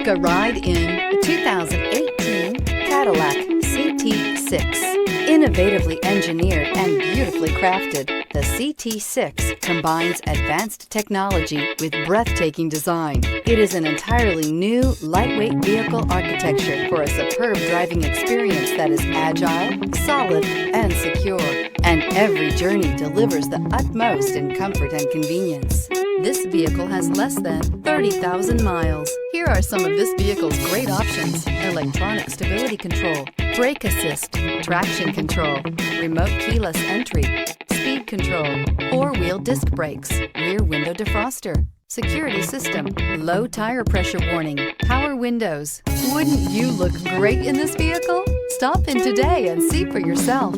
a ride in the 2018 Cadillac CT6. Innovatively engineered and beautifully crafted, the CT6 combines advanced technology with breathtaking design. It is an entirely new, lightweight vehicle architecture for a superb driving experience that is agile, solid, and secure. And every journey delivers the utmost in comfort and convenience. This vehicle has less than 30,000 miles. Here are some of this vehicle's great options: electronic stability control, brake assist, traction control, remote keyless entry, speed control, four-wheel disc brakes, rear window defroster, security system, low tire pressure warning, power windows. Wouldn't you look great in this vehicle? Stop in today and see for yourself.